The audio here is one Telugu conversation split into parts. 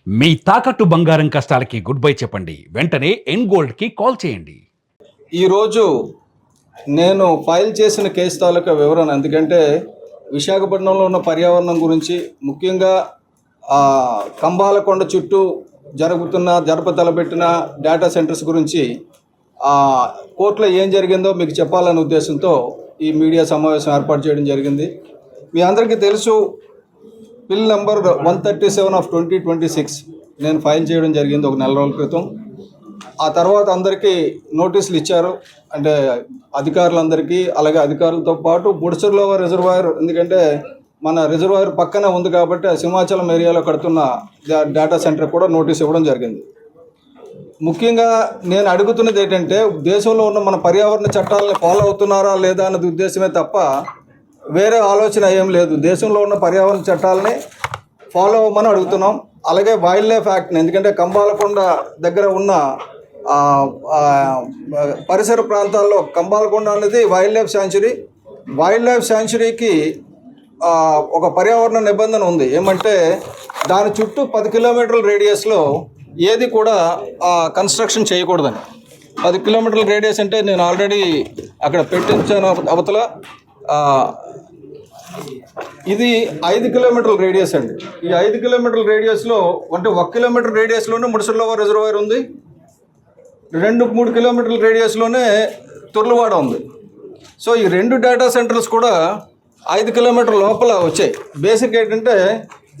మీ తాకట్టు బంగారం కష్టాలకి గుడ్ బై చెప్పండి. వెంటనే ఎన్ గోల్డ్కి కాల్ చేయండి. ఈరోజు నేను ఫైల్ చేసిన కేసు తాలూకా వివరణ, ఎందుకంటే విశాఖపట్నంలో ఉన్న పర్యావరణం గురించి, ముఖ్యంగా కంబాలకొండ చుట్టూ జరపతలబెట్టిన డేటా సెంటర్స్ గురించి కోర్టులో ఏం జరిగిందో మీకు చెప్పాలనే ఉద్దేశంతో ఈ మీడియా సమావేశం ఏర్పాటు చేయడం జరిగింది. మీ అందరికీ తెలుసు, బిల్ నెంబర్ 137 ఆఫ్ 2026 నేను ఫైల్ చేయడం జరిగింది ఒక నెల రోజుల క్రితం. ఆ తర్వాత అందరికీ నోటీసులు ఇచ్చారు, అంటే అధికారులందరికీ. అలాగే అధికారులతో పాటు బుడసర్లో రిజర్వాయర్, ఎందుకంటే మన రిజర్వాయర్ పక్కనే ఉంది కాబట్టి సింహాచలం ఏరియాలో కడుతున్న డేటా సెంటర్ కూడా నోటీస్ ఇవ్వడం జరిగింది. ముఖ్యంగా నేను అడుగుతున్నది ఏంటంటే, దేశంలో ఉన్న మన పర్యావరణ చట్టాలని ఫాలో అవుతున్నారా లేదా అన్నది ఉద్దేశమే తప్ప వేరే ఆలోచన ఏం లేదు. దేశంలో ఉన్న పర్యావరణ చట్టాలని ఫాలో అవ్వమని అడుగుతున్నాం. అలాగే వైల్డ్ లైఫ్ యాక్ట్ని, ఎందుకంటే కంబాలకొండ దగ్గర ఉన్న పరిసర ప్రాంతాల్లో కంబాలకొండ అనేది wild life sanctuary. Wild life శాంచురీకి ఒక పర్యావరణ నిబంధన ఉంది. ఏమంటే దాని చుట్టూ 10 కిలోమీటర్ల రేడియస్లో ఏది కూడా కన్స్ట్రక్షన్ చేయకూడదని. 10 కిలోమీటర్ల రేడియస్ అంటే నేను ఆల్రెడీ అక్కడ పెట్టించాను అవతల. ఇది 5 కిలోమీటర్ల రేడియస్ అండి. ఈ 5 కిలోమీటర్ల రేడియస్లో, అంటే 1 కిలోమీటర్ రేడియస్లోనే ముడిసర్లోవ రిజర్వాయర్ ఉంది, 2-3 కిలోమీటర్ల రేడియస్లోనే తుర్లవాడ ఉంది. సో ఈ 2 డేటా సెంటర్స్ కూడా 5 కిలోమీటర్ల లోపల వచ్చాయి. బేసిక్ ఏంటంటే,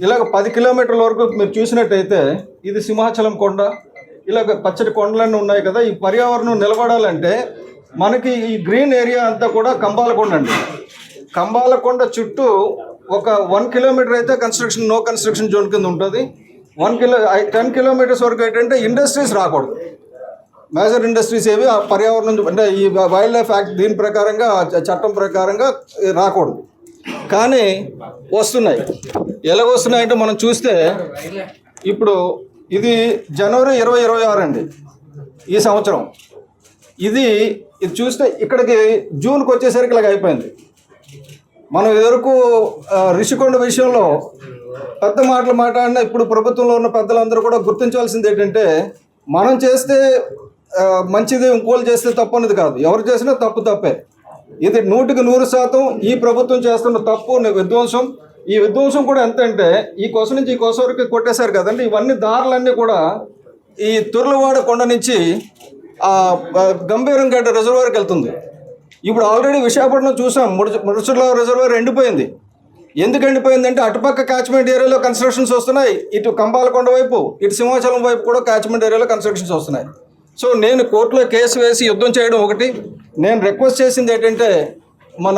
ఇలాగ 10 కిలోమీటర్ల వరకు మీరు చూసినట్టయితే ఇది సింహాచలం కొండ, ఇలాగ పచ్చటి కొండలన్నీ ఉన్నాయి కదా. ఈ పర్యావరణం నిలబడాలంటే మనకి ఈ గ్రీన్ ఏరియా అంతా కూడా కంబాలకొండ అండి. కంబాలకొండ చుట్టూ ఒక 1 కిలోమీటర్ అయితే నో కన్స్ట్రక్షన్ జోన్ కింద ఉంటుంది. 10 కిలోమీటర్స్ వరకు ఏంటంటే ఇండస్ట్రీస్ రాకూడదు. మేజర్ ఇండస్ట్రీస్ ఏవి ఆ పర్యావరణం, అంటే ఈ వైల్డ్ లైఫ్ యాక్ట్ దీని ప్రకారంగా, చట్టం ప్రకారంగా రాకూడదు. కానీ వస్తున్నాయి. ఎలాగ వస్తున్నాయంటే మనం చూస్తే, ఇప్పుడు ఇది జనవరి 2026 అండి ఈ సంవత్సరం. ఇది చూస్తే ఇక్కడికి జూన్కి వచ్చేసరికి ఇలాగ అయిపోయింది. మనం ఇదివరకు రిషికొండ విషయంలో పెద్ద మాటలు మాట్లాడినా, ఇప్పుడు ప్రభుత్వంలో ఉన్న పెద్దలందరూ కూడా గుర్తించవలసింది ఏంటంటే, మనం చేస్తే మంచిది, ఇంకోళ్ళు చేస్తే తప్పు అనేది కాదు. ఎవరు చేసినా తప్పే. ఇది 100% ఈ ప్రభుత్వం చేస్తున్న తప్పు, విధ్వంసం. ఈ విధ్వంసం కూడా ఎంత అంటే, ఈ కోస నుంచి ఈ కోస వరకు కొట్టేశారు కదండి. ఇవన్నీ దారులన్నీ కూడా ఈ తుర్లవాడ కొండ నుంచి గంభీరంగడ్డ రిజర్వాయర్కి వెళ్తుంది. ఇప్పుడు ఆల్రెడీ విశాఖపట్నం చూసాం, ముడిసర్లో రిజర్వాయర్ ఎండిపోయింది. ఎందుకు ఎండిపోయిందంటే, అటుపక్క క్యాచ్మెంట్ ఏరియాలో కన్స్ట్రక్షన్స్ వస్తున్నాయి, ఇటు కంబాలకొండ వైపు, ఇటు సింహాచలం వైపు కూడా క్యాచ్మెంట్ ఏరియాలో కన్స్ట్రక్షన్స్ వస్తున్నాయి. సో నేను కోర్టులో కేసు వేసి యుద్ధం చేయడం ఒకటి. నేను రిక్వెస్ట్ చేసింది ఏంటంటే, మన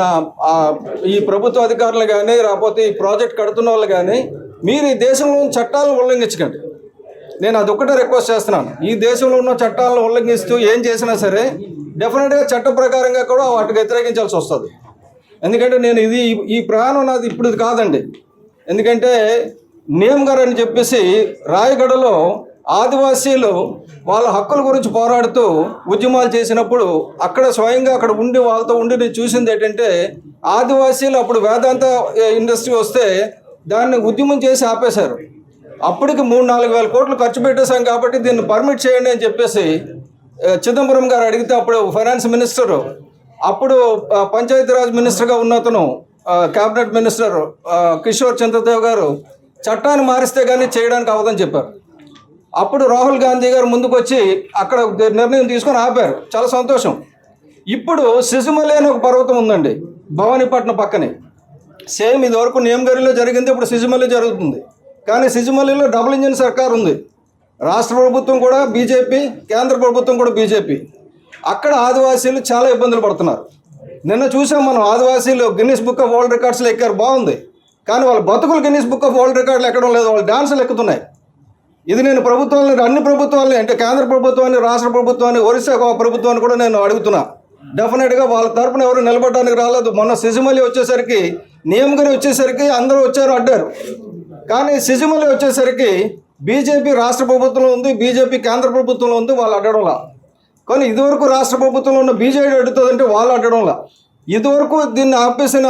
ఈ ప్రభుత్వ అధికారులు కానీ, లేకపోతే ఈ ప్రాజెక్ట్ కడుతున్న వాళ్ళు కానీ, మీరు ఈ దేశంలో చట్టాలను ఉల్లంఘించకండి. నేను అదొక్కటే రిక్వెస్ట్ చేస్తున్నాను. ఈ దేశంలో ఉన్న చట్టాలను ఉల్లంఘిస్తూ ఏం చేసినా సరే డెఫినెట్గా చట్ట ప్రకారంగా కూడా వాటికి వ్యతిరేకించాల్సి వస్తుంది. ఎందుకంటే నేను ఈ ప్రయాణం నాది ఇప్పుడు కాదండి. ఎందుకంటే నేమ్ గారు అని చెప్పేసి రాయగడలో ఆదివాసీలు వాళ్ళ హక్కుల గురించి పోరాడుతూ ఉద్యమాలు చేసినప్పుడు అక్కడ స్వయంగా అక్కడ ఉండి వాళ్ళతో ఉండి నేను చూసింది ఏంటంటే, ఆదివాసీలు అప్పుడు వేదాంత ఇండస్ట్రీ వస్తే దాన్ని ఉద్యమం చేసి ఆపేశారు. అప్పటికి 3-4 వేల కోట్లు ఖర్చు పెట్టేశాం కాబట్టి దీన్ని పర్మిట్ చేయండి అని చెప్పేసి చిదంబరం గారు అడిగితే, అప్పుడు ఫైనాన్స్ మినిస్టర్, అప్పుడు పంచాయతీరాజ్ మినిస్టర్గా ఉన్న అతను, క్యాబినెట్ మినిస్టర్ కిషోర్ చంద్రదేవ్ గారు, చట్టాన్ని మారిస్తే కానీ చేయడానికి అవ్వదని చెప్పారు. అప్పుడు రాహుల్ గాంధీ గారు ముందుకు వచ్చి అక్కడ నిర్ణయం తీసుకొని ఆపారు. చాలా సంతోషం. ఇప్పుడు సిజుమలి అనే ఒక పర్వతం ఉందండి భవానీపట్నం పక్కనే. సేమ్ ఇది వరకు నేమ్గరిలో జరిగింది, ఇప్పుడు సిజుమలి జరుగుతుంది. కానీ సిజుమలిలో డబుల్ ఇంజిన్ సర్కార్ ఉంది. రాష్ట్ర ప్రభుత్వం కూడా బీజేపీ, కేంద్ర ప్రభుత్వం కూడా బీజేపీ. అక్కడ ఆదివాసీలు చాలా ఇబ్బందులు పడుతున్నారు. నిన్న చూసాం మనం, ఆదివాసీలు గిన్నిస్ బుక్ ఆఫ్ వరల్డ్ రికార్డ్స్లో ఎక్కారు, బాగుంది. కానీ వాళ్ళ బతుకులు గిన్నిస్ బుక్ ఆఫ్ వరల్డ్ రికార్డులు ఎక్కడం లేదు, వాళ్ళు డాన్సులు ఎక్కుతున్నాయి. ఇది నేను ప్రభుత్వాలని, అన్ని ప్రభుత్వాలని, అంటే కేంద్ర ప్రభుత్వాన్ని, రాష్ట్ర ప్రభుత్వాన్ని, ఒరిస్సా ప్రభుత్వాన్ని కూడా నేను అడుగుతున్నా. డెఫినెట్గా వాళ్ళ తరపున ఎవరు నిలబడడానికి రాలేదు. మొన్న సిజుమలి వచ్చేసరికి, నియమగిరి వచ్చేసరికి అందరూ వచ్చారు, అడ్డారు. కానీ సిజుమలి వచ్చేసరికి బీజేపీ రాష్ట్ర ప్రభుత్వంలో ఉంది, బీజేపీ కేంద్ర ప్రభుత్వంలో ఉంది, వాళ్ళు అడ్డడంలా. కానీ ఇదివరకు రాష్ట్ర ప్రభుత్వంలో ఉన్న బీజేపీ అడ్డుతుందంటే వాళ్ళు అడ్డడంలా. ఇదివరకు దీన్ని ఆపేసిన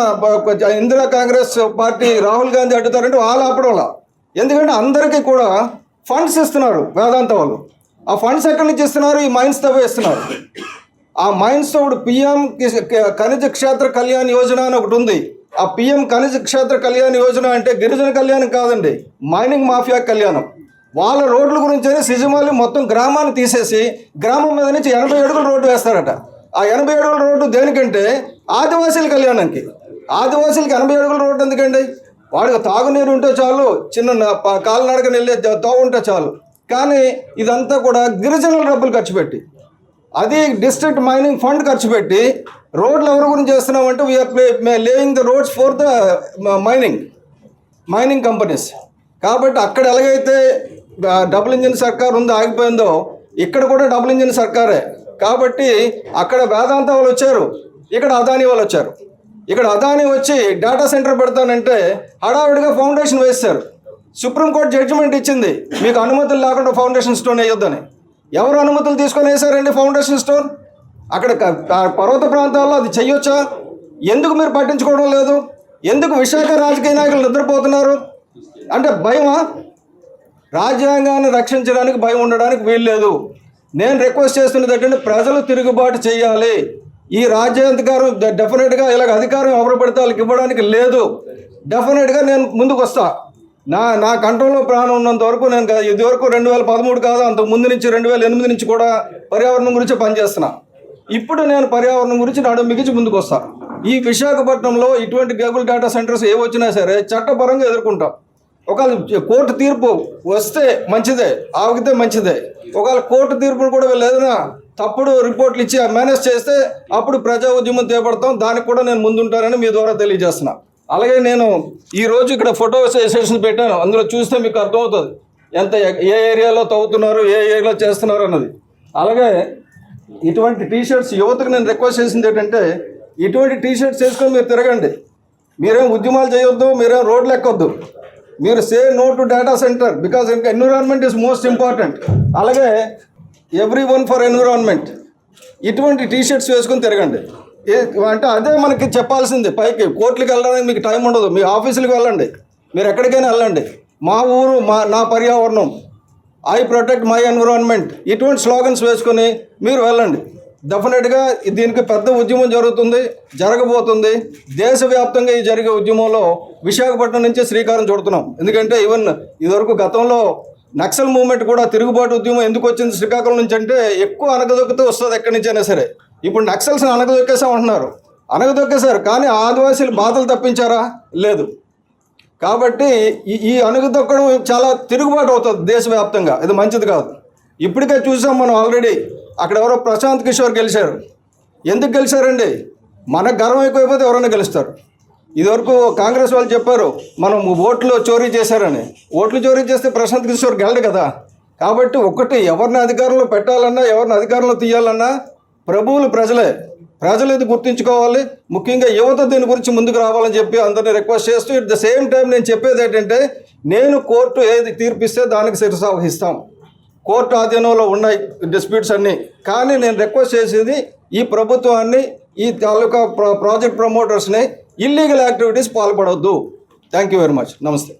ఇందిరా కాంగ్రెస్ పార్టీ రాహుల్ గాంధీ అడ్డుతారంటే వాళ్ళు ఆపడంలా. ఎందుకంటే అందరికీ కూడా ఫండ్స్ ఇస్తున్నారు వేదాంత వాళ్ళు. ఆ ఫండ్స్ ఎక్కడి నుంచి ఇస్తున్నారు? ఈ మైన్స్ తవ్వే ఇస్తున్నారు. ఆ మైన్స్ ఇప్పుడు పిఎం ఖనిజ క్షేత్ర కళ్యాణ్ యోజన అని ఒకటి ఉంది. ఆ పిఎం ఖనిజ క్షేత్ర కళ్యాణ్ యోజన అంటే గిరిజన కళ్యాణం కాదండి, మైనింగ్ మాఫియా కళ్యాణం. వాళ్ళ రోడ్ల గురించి సిజమాలి మొత్తం గ్రామాన్ని తీసేసి గ్రామం మీద నుంచి 80 అడుగుల రోడ్డు వేస్తారట. ఆ 80 అడుగుల రోడ్డు దేనికంటే ఆదివాసీల కళ్యాణానికి. ఆదివాసీలకి 80 అడుగుల రోడ్డు ఎందుకండి? వాడికి తాగునీరు ఉంటే చాలు, చిన్న కాలినడకని వెళ్ళే తోవ ఉంటే చాలు. కానీ ఇదంతా కూడా గిరిజనుల డబ్బులు ఖర్చు పెట్టి, అది డిస్ట్రిక్ట్ మైనింగ్ ఫండ్ ఖర్చు పెట్టి రోడ్లు ఎవరి గురించి చేస్తున్నామంటే we're laying the roads for the mining companies. కాబట్టి అక్కడ ఎలాగైతే డబుల్ ఇంజిన్ సర్కార్ ఉందో ఆగిపోయిందో, ఇక్కడ కూడా డబుల్ ఇంజిన్ సర్కారే. కాబట్టి అక్కడ వేదాంత వాళ్ళు వచ్చారు, ఇక్కడ అదానీ వాళ్ళు వచ్చారు. ఇక్కడ అదానీ వచ్చి డేటా సెంటర్ పెడతానంటే హడావిడిగా ఫౌండేషన్ వేస్తారు. సుప్రీంకోర్టు జడ్జిమెంట్ ఇచ్చింది, మీకు అనుమతులు లేకుండా ఫౌండేషన్ స్టోన్ వేయొద్దని. ఎవరు అనుమతులు తీసుకొని వేశారండి ఫౌండేషన్ స్టోన్? అక్కడ పర్వత ప్రాంతాల్లో అది చెయ్యొచ్చా? ఎందుకు మీరు పట్టించుకోవడం లేదు? ఎందుకు విశాఖ రాజకీయ నాయకులు నిద్రపోతున్నారు? అంటే భయమా? రాజ్యాంగాన్ని రక్షించడానికి భయం ఉండడానికి వీల్లేదు. నేను రిక్వెస్ట్ చేస్తున్నది ఏంటంటే ప్రజలు తిరుగుబాటు చేయాలి. ఈ రాజ్యాధికారం డెఫినెట్గా ఇలాగ అధికారం ఎవరు పడితే వాళ్ళకి ఇవ్వడానికి లేదు. డెఫినెట్గా నేను ముందుకు వస్తా. నా కంట్రోల్లో ప్రాణం ఉన్నంత వరకు నేను ఇదివరకు 2013 కాదు, అంతకు ముందు నుంచి 2008 నుంచి కూడా పర్యావరణం గురించి పనిచేస్తున్నా. ఇప్పుడు నేను పర్యావరణం గురించి నడుం బిగించి ముందుకు వస్తా. ఈ విశాఖపట్నంలో ఇటువంటి కేబుల్ డేటా సెంటర్స్ ఏ వచ్చినా సరే చట్టపరంగా ఎదుర్కొంటాం. ఒకవేళ కోర్టు తీర్పు వస్తే మంచిదే, ఆగితే మంచిదే. ఒకవేళ కోర్టు తీర్పును కూడా వీళ్ళు ఏదైనా తప్పుడు రిపోర్ట్లు ఇచ్చి మేనేజ్ చేస్తే అప్పుడు ప్రజా ఉద్యమం చేపడతాం. దానికి కూడా నేను ముందుంటానని మీ ద్వారా తెలియజేస్తున్నా. అలాగే నేను ఈరోజు ఇక్కడ ఫోటో సెషన్ పెట్టాను, అందులో చూస్తే మీకు అర్థమవుతుంది ఎంత ఏ ఏరియాలో తవ్వుతున్నారు, ఏ ఏరియాలో చేస్తున్నారు అన్నది. అలాగే ఇటువంటి టీషర్ట్స్ యువతకు నేను రిక్వెస్ట్ చేసింది ఏంటంటే, ఇటువంటి టీషర్ట్స్ వేసుకొని మీరు తిరగండి. మీరేం ఉద్యమాలు చేయొద్దు, మీరేం రోడ్లు ఎక్కొద్దు. మీరు say no to data centre because environment is most important. అలాగే ఎవ్రీ వన్ ఫర్ ఎన్విరాన్మెంట్. ఇటువంటి టీషర్ట్స్ వేసుకొని తిరగండి. అంటే అదే మనకి చెప్పాల్సింది. పైకి కోర్టులకు వెళ్ళడానికి మీకు టైం ఉండదు, మీ ఆఫీసులకు వెళ్ళండి, మీరు ఎక్కడికైనా వెళ్ళండి. మా ఊరు నా పర్యావరణం, ఐ ప్రొటెక్ట్ మై ఎన్విరాన్మెంట్, ఇటువంటి స్లోగన్స్ వేసుకొని మీరు వెళ్ళండి. డెఫినెట్గా దీనికి పెద్ద ఉద్యమం జరగబోతుంది. దేశవ్యాప్తంగా ఈ జరిగే ఉద్యమంలో విశాఖపట్నం నుంచి శ్రీకారం చుడుతున్నాం. ఎందుకంటే ఈవెన్ ఇదివరకు గతంలో నక్సల్ మూవ్మెంట్ కూడా తిరుగుబాటు ఉద్యమం ఎందుకు వచ్చింది శ్రీకాకుళం నుంచి అంటే, ఎక్కువ అనగదొక్కితే వస్తుంది ఎక్కడి నుంచి అయినా సరే. ఇప్పుడు నక్సల్స్ని అనగదొక్కేసామంటున్నారు, అనగదొక్కేశారు, కానీ ఆదివాసీలు బాధలు తప్పించారా? లేదు. కాబట్టి ఈ అణుగుదొక్కడం చాలా తిరుగుబాటు అవుతుంది దేశవ్యాప్తంగా, ఇది మంచిది కాదు. ఇప్పటికే చూసాం మనం ఆల్రెడీ. అక్కడ ఎవరో ప్రశాంత్ కిషోర్ గెలిచారు. ఎందుకు గెలిచారండి? మనకు గర్వం ఎక్కువైపోతే ఎవరైనా గెలుస్తారు. ఇదివరకు కాంగ్రెస్ వాళ్ళు చెప్పారు మనం ఓట్లు చోరీ చేశారని. ఓట్లు చోరీ చేస్తే ప్రశాంత్ కిషోర్ గెలడు కదా. కాబట్టి ఒకటి, ఎవరిని అధికారంలో పెట్టాలన్నా ఎవరిని అధికారంలో తీయాలన్నా ప్రభువులు ప్రజలు ఇది గుర్తుంచుకోవాలి. ముఖ్యంగా యువత దీని గురించి ముందుకు రావాలని చెప్పి అందరినీ రిక్వెస్ట్ చేస్తూ, ఎట్ ద సేమ్ టైం నేను చెప్పేది ఏంటంటే, నేను కోర్టు ఏది తీర్పిస్తే దానికి శిరస వహిస్తాం. కోర్టు ఆధీనంలో ఉన్నాయి డిస్ప్యూట్స్ అన్నీ. కానీ నేను రిక్వెస్ట్ చేసేది ఈ ప్రభుత్వాన్ని, ఈ తాలూకా ప్రాజెక్ట్ ప్రమోటర్స్ని ఇల్లీగల్ యాక్టివిటీస్ పాల్పడవద్దు. Thank you very much. నమస్తే.